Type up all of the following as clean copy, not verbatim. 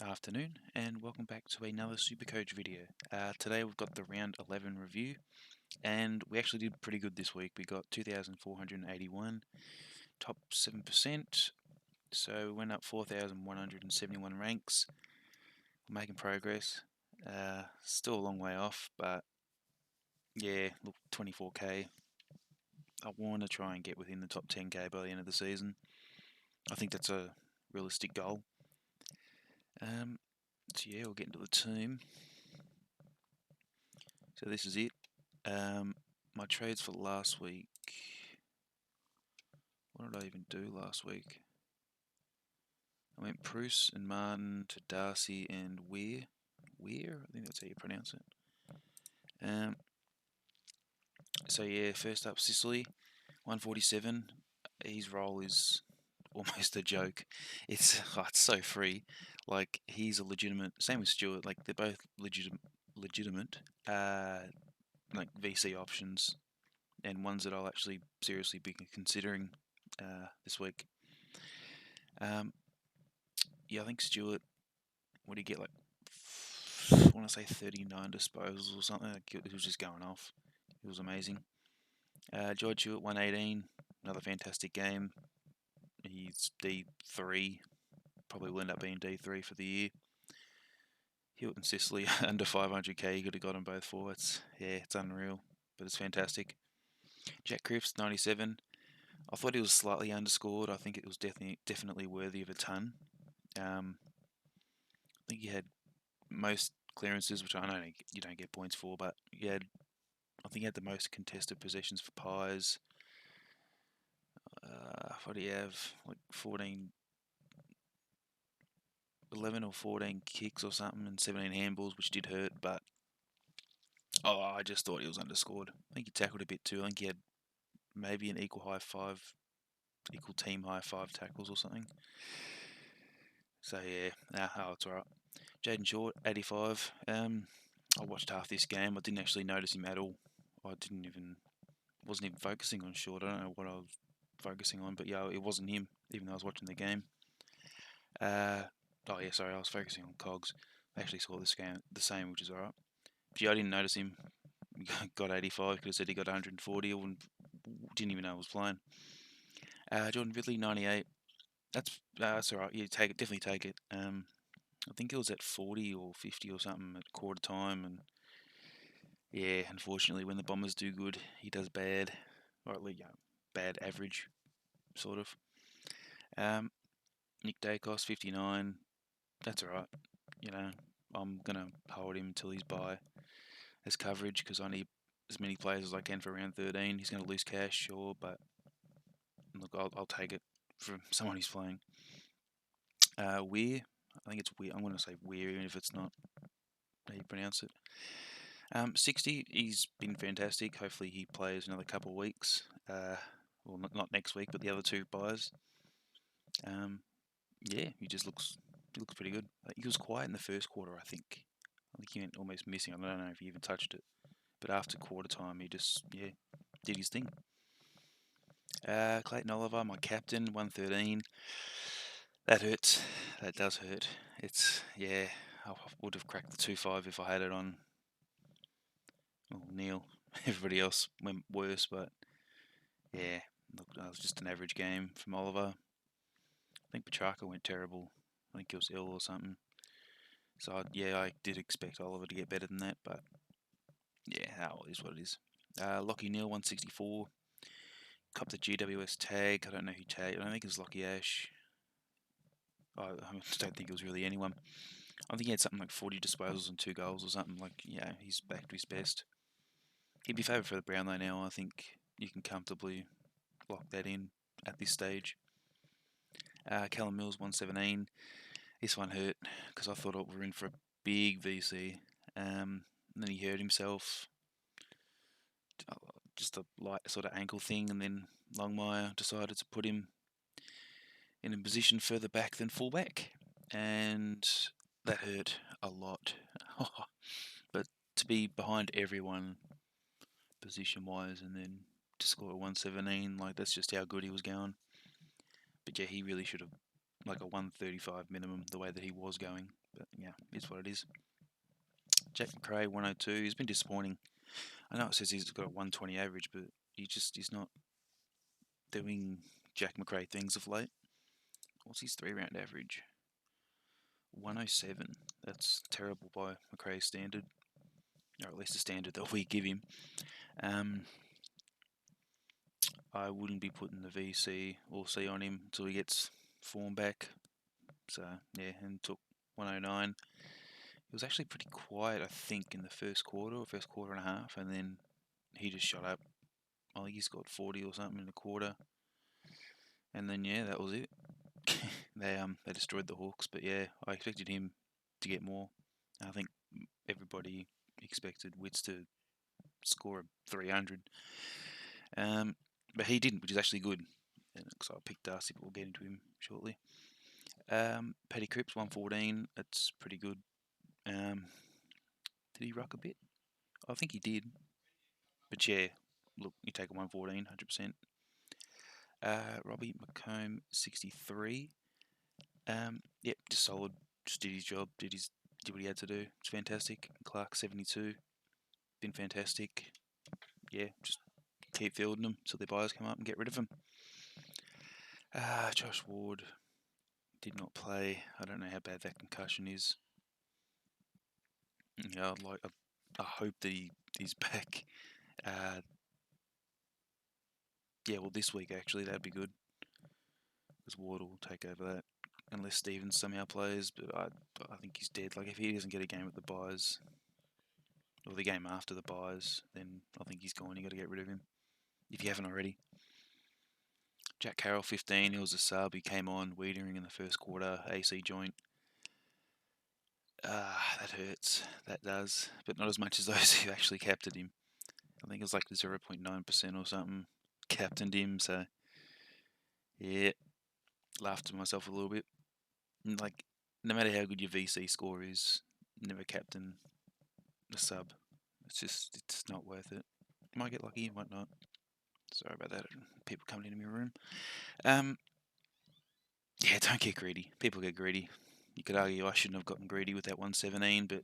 Afternoon, and welcome back to another Supercoach video. Today we've got the round 11 review, and we actually did pretty good this week. We got 2,481, top 7%, so we went up 4,171 ranks. Making progress. Still a long way off, but yeah, look, 24k. I want to try and get within the top 10k by the end of the season. I think that's a realistic goal. So yeah, we'll get into the team. So this is it. My trades for last week. What did I even do last week? I went Bruce and Martin to Darcy and Weir. Weir? I think that's how you pronounce it. So yeah, first up Sicily, 147. His role is almost a joke. It's so free. Like he's a legitimate. Same with Stewart. Like they're both legitimate. Like VC options and ones that I'll actually seriously be considering this week. Yeah, I think Stewart, what did he get, like, I want to say 39 disposals or something. He was just going off. It was amazing. George Stewart, 118, another fantastic game. He's D3, probably will end up being D3 for the year. Hilton Sicily, under 500k, you could have got them both forwards. Yeah, it's unreal, but it's fantastic. Jack Cripps, 97. I thought he was slightly underscored. I think it was definitely worthy of a ton. I think he had most clearances, which I know you don't get points for, but I think he had the most contested possessions for Pies. What do you have? Like 11 or 14 kicks or something, and 17 handballs, which did hurt, but I just thought he was underscored. I think he tackled a bit too. I think he had maybe an equal team high 5 tackles or something. So yeah, it's alright. Jaden Short, 85. I watched half this game. I didn't actually notice him at all. Wasn't even focusing on Short. I don't know what I was focusing on, but yeah, it wasn't him, even though I was watching the game. I was focusing on Cogs. I actually saw this game the same, which is alright. But yeah, I didn't notice him. Got 85, could have said he got 140, or didn't even know I was playing. Jordan Ridley, 98. That's alright. Yeah, definitely take it. I think it was at 40 or 50 or something at quarter time, and yeah, unfortunately, when the Bombers do good, he does bad, or at least bad average, sort of. Nick Dacos, 59. That's alright. I'm gonna hold him until he's by as coverage because I need as many players as I can for round 13. He's gonna lose cash, sure, but look, I'll take it from someone who's playing. Weir, I think it's Weir. I'm gonna say Weir, even if it's not how you pronounce it. 60, he's been fantastic. Hopefully he plays another couple of weeks. Well, not next week, but the other 2 buys. Yeah, he looks pretty good. He was quiet in the first quarter, I think. I think he went almost missing. I don't know if he even touched it. But after quarter time, he just, did his thing. Clayton Oliver, my captain, 113. That hurts. That does hurt. I would have cracked the 2-5 if I had it on Neil. Everybody else went worse, but yeah, look, that was just an average game from Oliver. I think Petrarca went terrible. I think he was ill or something. So I did expect Oliver to get better than that, but yeah, it is what it is. Lockie Neal, 164. Copped the GWS tag. I don't know who tagged. I don't think it was Lockie Ash. I don't think it was really anyone. I think he had something like 40 disposals and 2 goals or something. Like, he's back to his best. He'd be favoured for the Brownlow now. I think you can comfortably lock that in at this stage. Callum Mills, 117. This one hurt because I thought we were in for a big VC. And then he hurt himself. Just a light sort of ankle thing, and then Longmire decided to put him in a position further back than fullback, and that hurt a lot. But to be behind everyone position-wise and then to score 117, like that's just how good he was going. But yeah, he really should have like a 135 minimum the way that he was going. But yeah, it's what it is. Jack McRae 102. He's been disappointing. I know it says he's got a 120 average, but he's not doing Jack McRae things of late. What's his 3-round average? 107. That's terrible by McRae's standard, or at least the standard that we give him. I wouldn't be putting the VC or C on him until he gets form back. So yeah, and took 109. It was actually pretty quiet, I think, in the first quarter and a half, and then he just shot up. I think he scored 40 or something in the quarter, and then yeah, that was it. They destroyed the Hawks, but yeah, I expected him to get more. I think everybody expected Wits to score a 300, but he didn't, which is actually good. So I picked Darcy, but we'll get into him shortly. Paddy Cripps 114. That's pretty good. Did he ruck a bit? I think he did. But yeah, look, you take a 114, 100%. Robbie McComb 63. Yep, just solid. Just did his job. Did what he had to do. It's fantastic. Clark 72. Been fantastic. Yeah, just keep fielding them till their buyers come up and get rid of them. Josh Ward did not play. I don't know how bad that concussion is. Yeah, I hope that he's back. Yeah, well, this week actually that'd be good, because Ward will take over that unless Stevens somehow plays. But I think he's dead. Like if he doesn't get a game at the buys or the game after the buys, then I think he's gone. You got to get rid of him if you haven't already. Jack Carroll 15. He was a sub. He came on Wiedering in the first quarter. AC joint. That hurts. That does, but not as much as those who actually captained him. I think it was like 0.9% or something captained him. So yeah, laughed to myself a little bit. Like, no matter how good your VC score is, never captain a sub. It's not worth it. Might get lucky, might not. Sorry about that. People coming into my room. Yeah, don't get greedy. People get greedy. You could argue I shouldn't have gotten greedy with that 117, but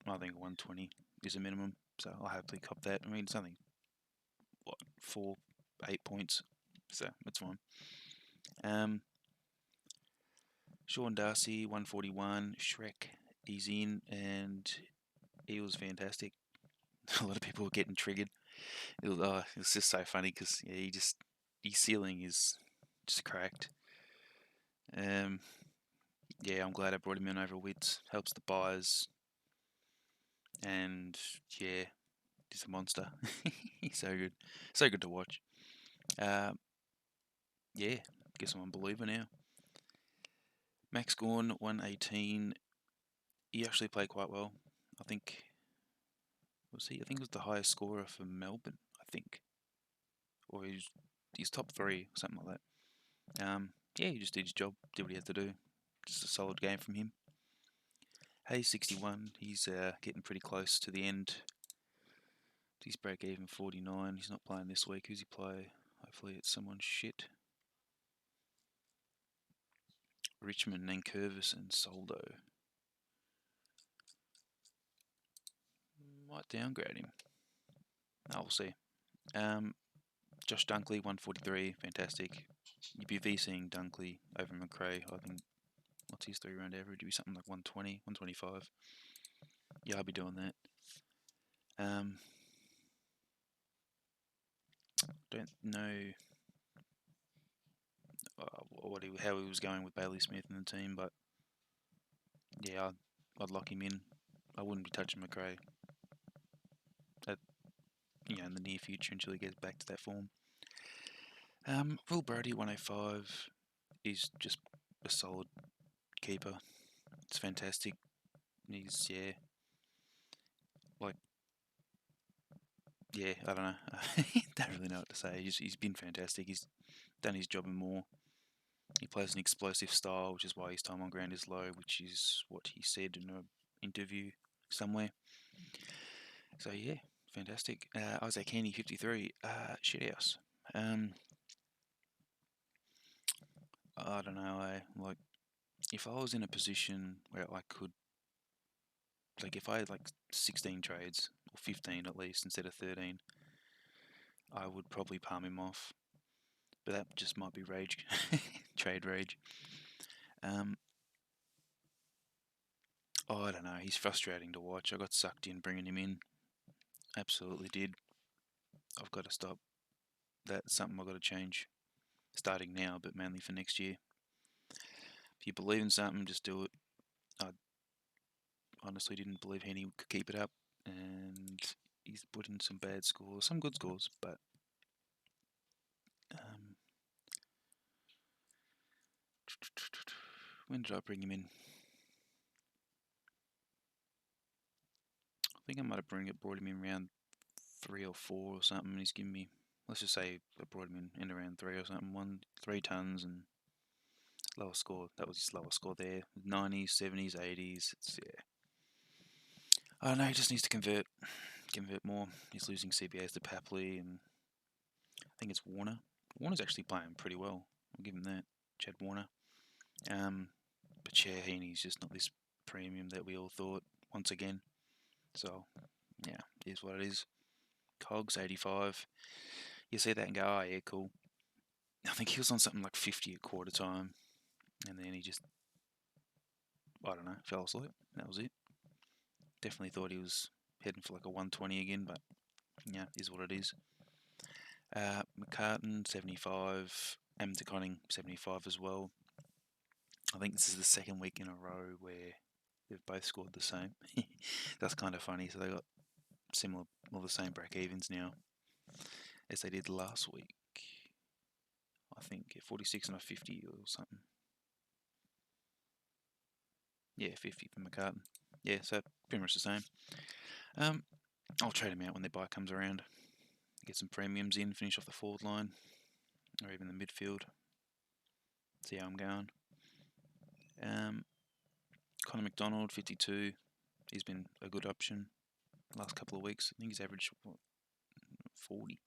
I think 120 is a minimum, so I'll happily cop that. I mean, it's only, 8 points, so that's fine. Sean Darcy, 141. Shrek, he's in, and he was fantastic. A lot of people were getting triggered. It was just so funny because yeah, his ceiling is just cracked. Yeah, I'm glad I brought him in over Wits. Helps the buyers, and yeah, he's a monster. He's so good to watch. Yeah, guess I'm a believer now. Max Gawn 118. He actually played quite well. I think he was the highest scorer for Melbourne. I think, or he's top 3, something like that. Yeah, he just did his job, did what he had to do. Just a solid game from him. Hayes 61. He's getting pretty close to the end. He's break even 49. He's not playing this week. Who's he play? Hopefully it's someone shit. Richmond, Nankervis and Soldo. Might downgrade him. We'll see. Josh Dunkley 143. Fantastic. You'd be VCing Dunkley over McRae. I think, what's his 3-round average? It'd be something like 120, 125. Yeah, I'll be doing that. Don't know how he was going with Bailey Smith in the team, but yeah, I'd lock him in. I wouldn't be touching McRae in the near future until he gets back to that form. Will Brody 105 is just a solid keeper. It's fantastic. He's I don't know. Don't really know what to say. He's been fantastic. He's done his job and more. He plays an explosive style, which is why his time on ground is low, which is what he said in an interview somewhere. So yeah, fantastic. Isaac Heaney 53. Shithouse. I don't know. if I was in a position where I could, like, if I had like 16 trades or 15 at least instead of 13, I would probably palm him off. But that just might be rage, trade rage. Oh, I don't know. He's frustrating to watch. I got sucked in bringing him in. Absolutely did. I've got to stop. That's something I've got to change. Starting now, but mainly for next year. If you believe in something, just do it. I honestly didn't believe Henny could keep it up, and he's put in some bad scores, some good scores, but when did I bring him in? I think I might have brought him in around 3 or 4 or something. He's given me, let's just say I brought him in around 3 or something, 3 tons and lowest score. That was his lowest score there. 90s, 70s, 80s. It's, yeah. I don't know. He just needs to convert more. He's losing CBAs to Papley, and I think it's Warner. Warner's actually playing pretty well. I'll give him that. Chad Warner. But yeah, Heaney's just not this premium that we all thought once again. So, yeah, it is what it is. Cogs, 85. You see that and go, oh, yeah, cool. I think he was on something like 50 at quarter time, and then he just, I don't know, fell asleep. That was it. Definitely thought he was heading for like a 120 again, but yeah, is what it is. McCartan, 75. Conning, 75 as well. I think this is the second week in a row where they've both scored the same. That's kind of funny. So they got similar, well, the same break evens now as they did last week. I think 46 and a 50 or something. Yeah, 50 for McCartan. Yeah, so pretty much the same. I'll trade him out when their buy comes around. Get some premiums in, finish off the forward line, or even the midfield. See how I'm going. Connor McDonald, 52. He's been a good option the last couple of weeks. I think he's averaged, what, 40.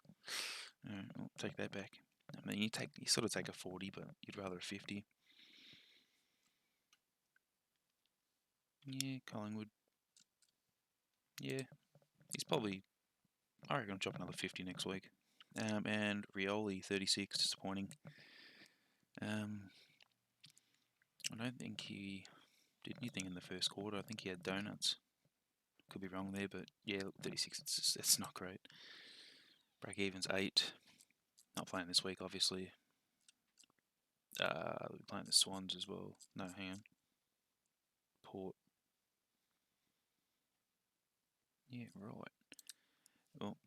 I'll take that back. I mean, you sort of take a 40, but you'd rather a 50. Yeah, Collingwood. Yeah, he's probably, I reckon I'll drop another 50 next week. And Rioli, 36, disappointing. I don't think he did anything in the first quarter. I think he had donuts. Could be wrong there, but yeah, 36, it's not great. Break even's 8. Not playing this week, obviously. We're playing the Swans as well. No, hang on. Port. Yeah, right. Well,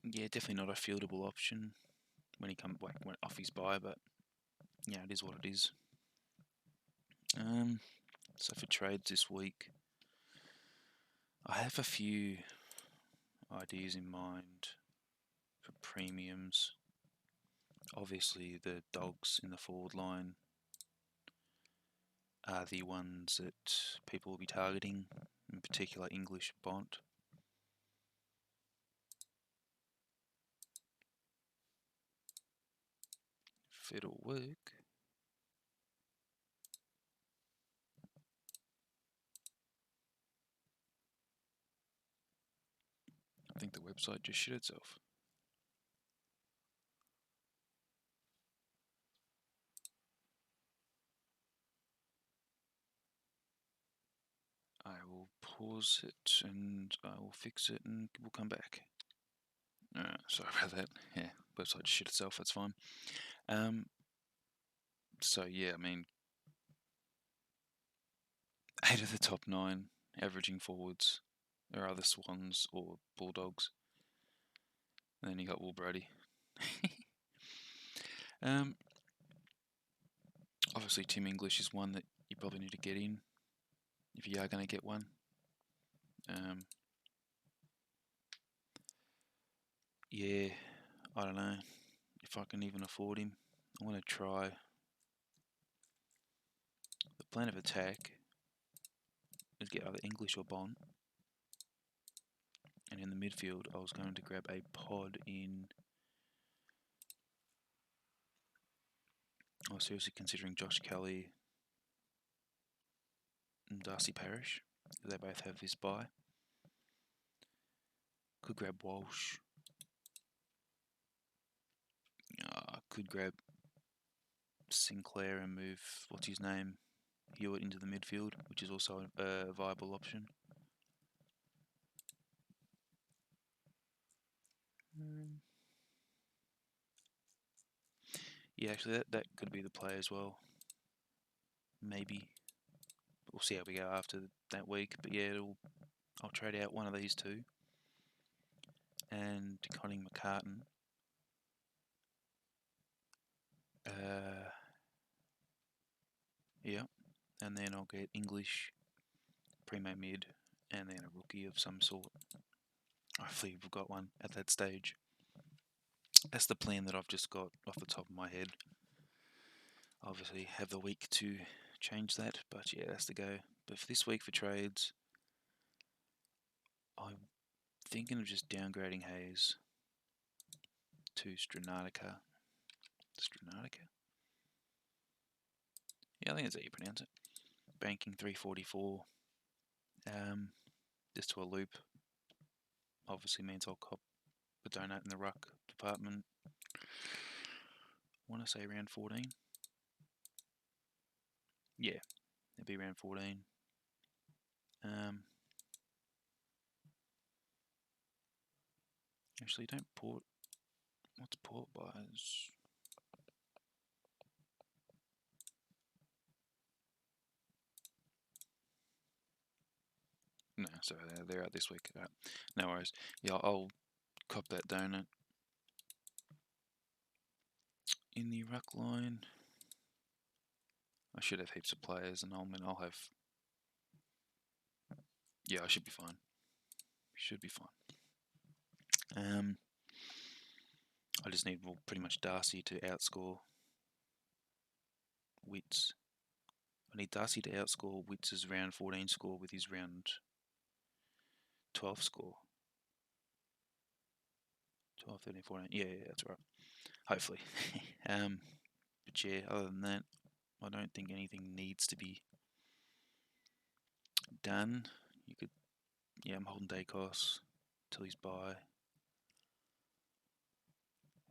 yeah, definitely not a fieldable option when he comes went off his bye, but yeah, it is what it is. So for trades this week, I have a few ideas in mind for premiums. Obviously, the dogs in the forward line are the ones that people will be targeting, in particular English Bont. If it'll work. I think the website just shit itself. I will pause it and I will fix it and we'll come back. Sorry about that. Yeah, website just shit itself, that's fine. So yeah, I mean, 8 of the top 9 averaging forwards are either Swans or Bulldogs. And then you got Will Brady. Obviously, Tim English is one that you probably need to get in if you are going to get one. Yeah, I don't know if I can even afford him. I want to try. The plan of attack is get either English or Bond. And in the midfield, I was going to grab a pod in I was seriously considering Josh Kelly and Darcy Parish, because they both have this bye. Could grab Walsh. Could grab Sinclair and move, what's his name, Hewitt into the midfield, which is also a viable option. Yeah, actually, that could be the play as well. Maybe. We'll see how we go after that week. But yeah, I'll trade out one of these two. And Connie McCartan. Yeah. And then I'll get English, Primo Mid, and then a rookie of some sort. Hopefully we've got one at that stage. That's the plan that I've just got off the top of my head. Obviously have the week to change that, but yeah, that's the go. But for this week for trades, I'm thinking of just downgrading Hayes to Stranatica. Stranatica? Yeah, I think that's how you pronounce it. Banking 344. Just to a loop. Obviously means I'll cop the donut in the ruck department. I want to say around 14. Yeah, it'd be around 14. Actually, don't port. What's port buys? No, sorry, they're out this week. No worries. Yeah, I'll cop that donut. In the ruck line, I should have heaps of players, and I'll have. Yeah, I should be fine. Should be fine. I just need pretty much Darcy to outscore Wits. I need Darcy to outscore Wits' round 14 score with his round 12 score. 12, 13, 14. Yeah, that's right. Hopefully. But yeah, other than that, I don't think anything needs to be done. I'm holding Dacos till he's by.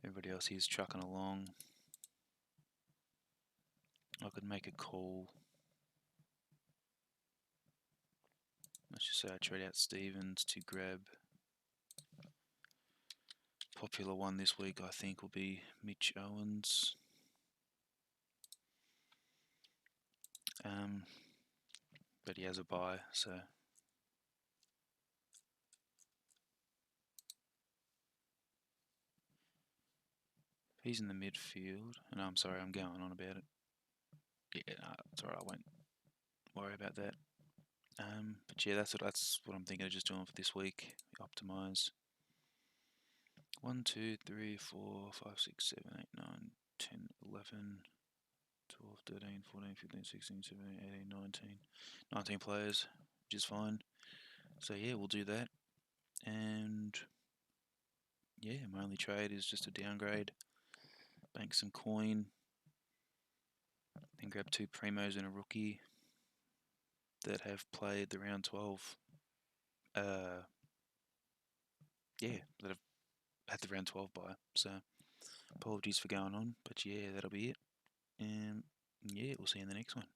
Everybody else here's trucking along. I could make a call. Let's just say I trade out Stevens to grab. Popular one this week, I think, will be Mitch Owens. But he has a bye, so. He's in the midfield. No, I'm sorry, I'm going on about it. Yeah, no, it's alright, I won't worry about that. But yeah, that's what I'm thinking of just doing for this week. Optimize. 1, 2, 3, 4, 5, 6, 7, 8, 9, 10, 11, 12, 13, 14, 15, 16, 17, 18, 19. 19 players, which is fine. So yeah, we'll do that. And yeah, my only trade is just a downgrade. Bank some coin. Then grab 2 primos and a rookie that have played the round 12. That have had the round 12 bye. So apologies for going on, but yeah, that'll be it. And yeah, we'll see you in the next one.